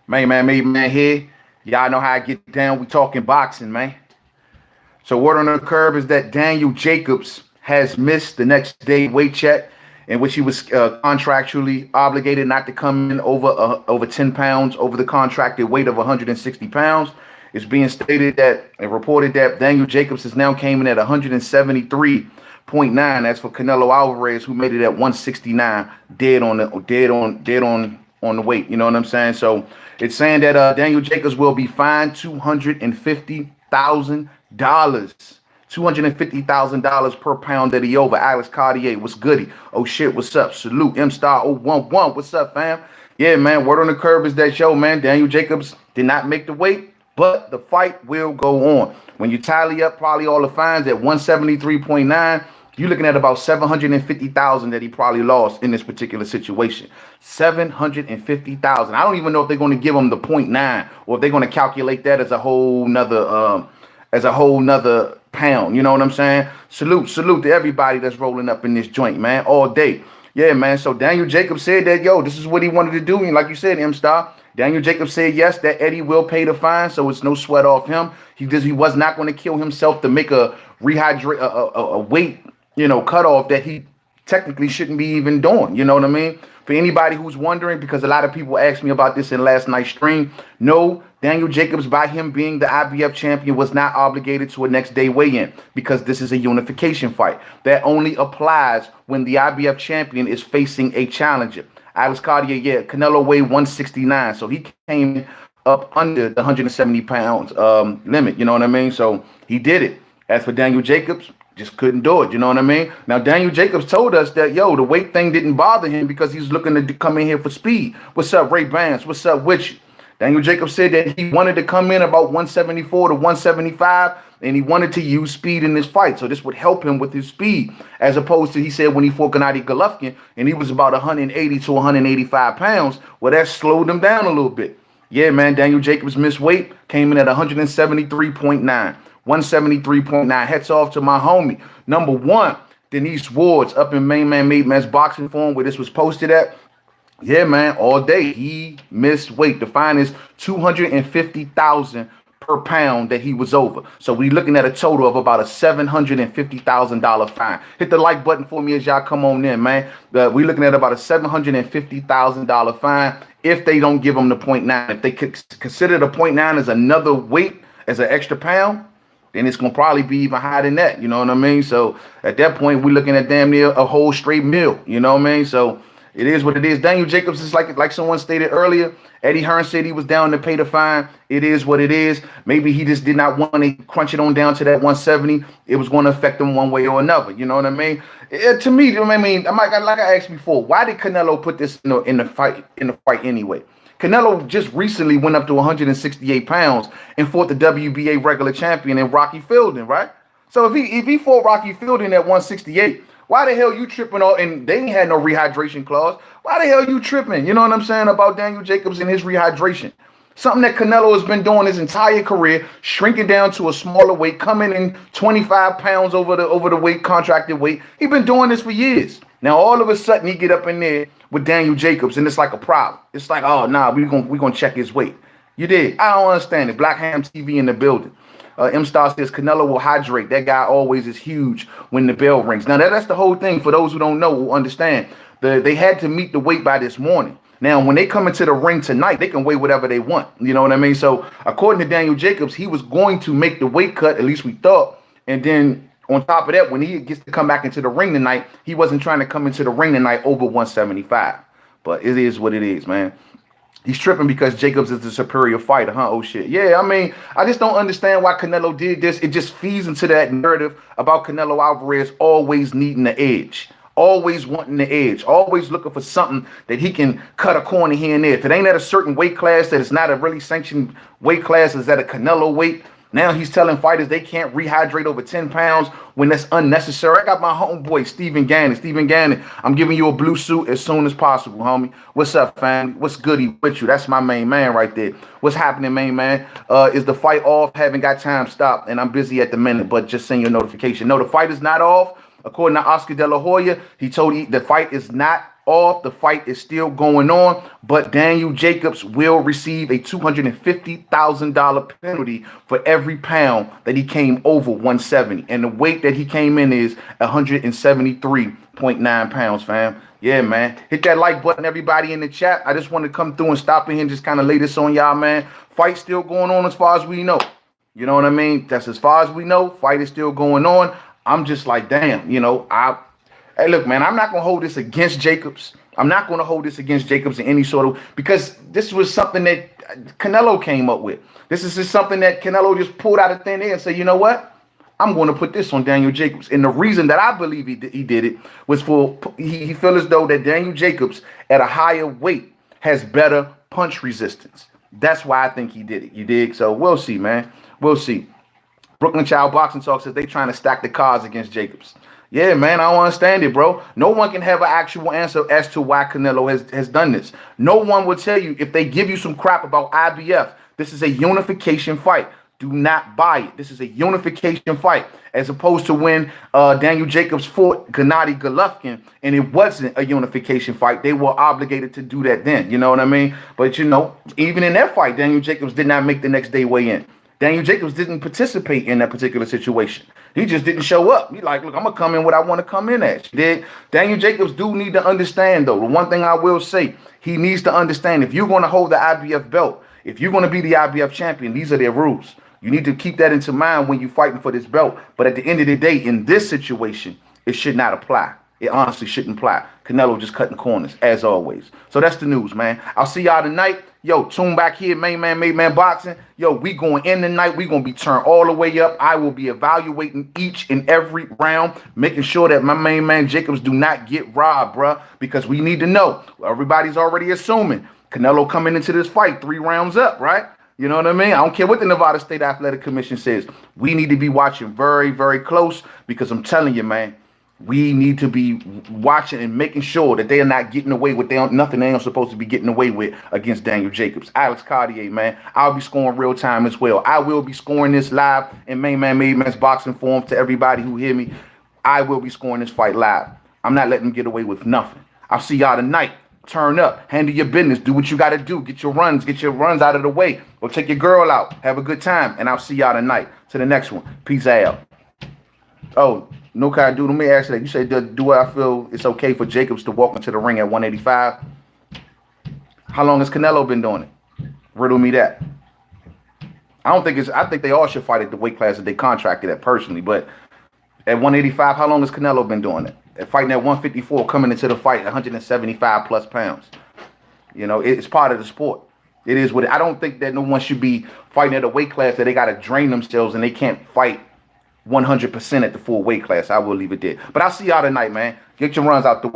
Man here. Y'all know how I get down. We talking boxing, man. So word on the curb is that Daniel Jacobs has missed the next day weight check, in which he was contractually obligated not to come in over 10 pounds over the contracted weight of 160 pounds. It's being stated that and reported that Daniel Jacobs has now came in at 173.9. That's for Canelo Alvarez, who made it at 169, dead on the weight. You know what I'm saying? So it's saying that Daniel Jacobs will be fined $250,000. $250,000 per pound that he over. Alex Cartier, what's goody? Oh shit, what's up? Salute M Star 011. What's up, fam? Yeah, man. Word on the curb is that show, man. Daniel Jacobs did not make the weight, but the fight will go on. When you tally up probably all the fines at 173.9, you're looking at about 750,000 that he probably lost in this particular situation. 750,000. I don't even know if they're going to give him the point .9 or if they're going to calculate that as a whole nother pound. You know what I'm saying? Salute to everybody that's rolling up in this joint, man, all day. Yeah, man. So Daniel Jacobs said that, yo, this is what he wanted to do. And like you said, M Star, Daniel Jacobs said yes, that Eddie will pay the fine, so it's no sweat off him. He was not going to kill himself to make a rehydrate a weight, cutoff that he technically shouldn't be even doing. You know what I mean? For anybody who's wondering, because a lot of people asked me about this in last night's stream, no, Daniel Jacobs, by him being the IBF champion, was not obligated to a next day weigh-in because this is a unification fight. That only applies when the IBF champion is facing a challenger. Alex Cartier, yeah, Canelo weighed 169, so he came up under the 170 pounds limit, you know what I mean? So he did it. As for Daniel Jacobs, just couldn't do it, you know what I mean? Now, Daniel Jacobs told us that, the weight thing didn't bother him because he's looking to come in here for speed. What's up, Ray Vance? What's up with you? Daniel Jacobs said that he wanted to come in about 174 to 175, and he wanted to use speed in this fight. So this would help him with his speed, as opposed to, he said, when he fought Gennady Golovkin, and he was about 180 to 185 pounds, well, that slowed him down a little bit. Yeah, man, Daniel Jacobs missed weight, came in at 173.9. 173.9. Hats off to my homie. Number one, Denise Ward's up in Main Man Made Man's boxing forum where this was posted at. Yeah, man, all day he missed weight. The fine is 250,000 per pound that he was over. So we're looking at a total of about a $750,000 fine. Hit the like button for me as y'all come on in, man. We're looking at about a $750,000 fine if they don't give him the point .9. If they consider the point .9 as another weight, as an extra pound, then it's going to probably be even higher than that. You know what I mean? So at that point, we're looking at damn near a whole straight meal. You know what I mean? So it is what it is. Daniel Jacobs is like someone stated earlier. Eddie Hearn said he was down to pay the fine. It is what it is. Maybe he just did not want to crunch it on down to that 170. It was going to affect him one way or another. You know what I mean? To me, I mean, like I asked before, why did Canelo put this in the fight anyway? Canelo just recently went up to 168 pounds and fought the WBA regular champion in Rocky Fielding, right? So if he fought Rocky Fielding at 168, why the hell you tripping on? And they ain't had no rehydration clause. Why the hell you tripping? You know what I'm saying about Daniel Jacobs and his rehydration? Something that Canelo has been doing his entire career, shrinking down to a smaller weight, coming in 25 pounds over the weight, contracted weight. He's been doing this for years. Now all of a sudden he get up in there with Daniel Jacobs, and it's like a problem. It's like, oh nah, we gonna check his weight. You did. I don't understand it. Black Ham TV in the building. M Star says Canelo will hydrate. That guy always is huge when the bell rings. Now that's the whole thing. For those who don't know, who understand, they had to meet the weight by this morning. Now, when they come into the ring tonight, they can weigh whatever they want. You know what I mean? So according to Daniel Jacobs, he was going to make the weight cut, at least we thought, and then on top of that, when he gets to come back into the ring tonight, he wasn't trying to come into the ring tonight over 175. But it is what it is, man. He's tripping because Jacobs is the superior fighter, huh? Oh, shit. Yeah, I mean, I just don't understand why Canelo did this. It just feeds into that narrative about Canelo Alvarez always needing the edge, always wanting the edge, always looking for something that he can cut a corner here and there. If it ain't at a certain weight class, that it's not a really sanctioned weight class, is at a Canelo weight. Now he's telling fighters they can't rehydrate over 10 pounds when that's unnecessary. I got my homeboy, Stephen Gannon. Stephen Gannon, I'm giving you a blue suit as soon as possible, homie. What's up, family? What's goody with you? That's my main man right there. What's happening, main man? Is the fight off? Haven't got time stopped, and I'm busy at the minute, but just send your notification. No, the fight is not off. According to Oscar De La Hoya, he told the fight is not off. The fight is still going on, but Daniel Jacobs will receive a $250,000 penalty for every pound that he came over 170. And the weight that he came in is 173.9 pounds, fam. Yeah, man. Hit that like button, everybody in the chat. I just want to come through and stop in here and just kind of lay this on y'all, man. Fight still going on as far as we know. You know what I mean? That's as far as we know. Fight is still going on. I'm just like, damn, hey, look, man, I'm not going to hold this against Jacobs. I'm not going to hold this against Jacobs in any sort of, because this was something that Canelo came up with. This is just something that Canelo just pulled out of thin air and said, you know what? I'm going to put this on Daniel Jacobs. And the reason that I believe he did it was he felt as though that Daniel Jacobs at a higher weight has better punch resistance. That's why I think he did it. You dig? So we'll see, man. We'll see. Brooklyn Child Boxing Talk says they trying to stack the cards against Jacobs. Yeah, man, I don't understand it, bro. No one can have an actual answer as to why Canelo has done this. No one will tell you if they give you some crap about IBF. This is a unification fight. Do not buy it. This is a unification fight, as opposed to when Daniel Jacobs fought Gennady Golovkin, and it wasn't a unification fight. They were obligated to do that then. You know what I mean? But, even in that fight, Daniel Jacobs did not make the next day weigh in. Daniel Jacobs didn't participate in that particular situation. He just didn't show up. He like, look, I'm going to come in what I want to come in at. Daniel Jacobs do need to understand, though. The one thing I will say, he needs to understand, if you're going to hold the IBF belt, if you're going to be the IBF champion, these are their rules. You need to keep that into mind when you're fighting for this belt. But at the end of the day, in this situation, it should not apply. It honestly shouldn't apply. Canelo just cutting corners, as always. So that's the news, man. I'll see y'all tonight. Yo, tune back here, Main Man Boxing. Yo, we going in tonight. We going to be turned all the way up. I will be evaluating each and every round, making sure that my main man Jacobs do not get robbed, bruh, because we need to know. Everybody's already assuming Canelo coming into this fight 3 rounds up, right? You know what I mean? I don't care what the Nevada State Athletic Commission says. We need to be watching very, very close, because I'm telling you, man, we need to be watching and making sure that they are not getting away with nothing they ain't supposed to be getting away with against Daniel Jacobs. Alex Cartier, man, I'll be scoring real time as well. I will be scoring this live in Main Man's Boxing Forum. To everybody who hear me, I will be scoring this fight live. I'm not letting them get away with nothing. I'll see y'all tonight. Turn up, handle your business, do what you got to do. Get your runs out of the way. Or take your girl out. Have a good time. And I'll see y'all tonight. To the next one. Peace out. Oh, no kind of dude. Let me ask you that. You said, do I feel it's okay for Jacobs to walk into the ring at 185? How long has Canelo been doing it? Riddle me that. I think they all should fight at the weight class that they contracted at personally. But at 185, how long has Canelo been doing it? Fighting at 154, coming into the fight 175 plus pounds. It's part of the sport. It is what I don't think that no one should be fighting at a weight class that they got to drain themselves and they can't fight 100% at the full weight class. I will leave it there. But I'll see y'all tonight, man. Get your runs out the way.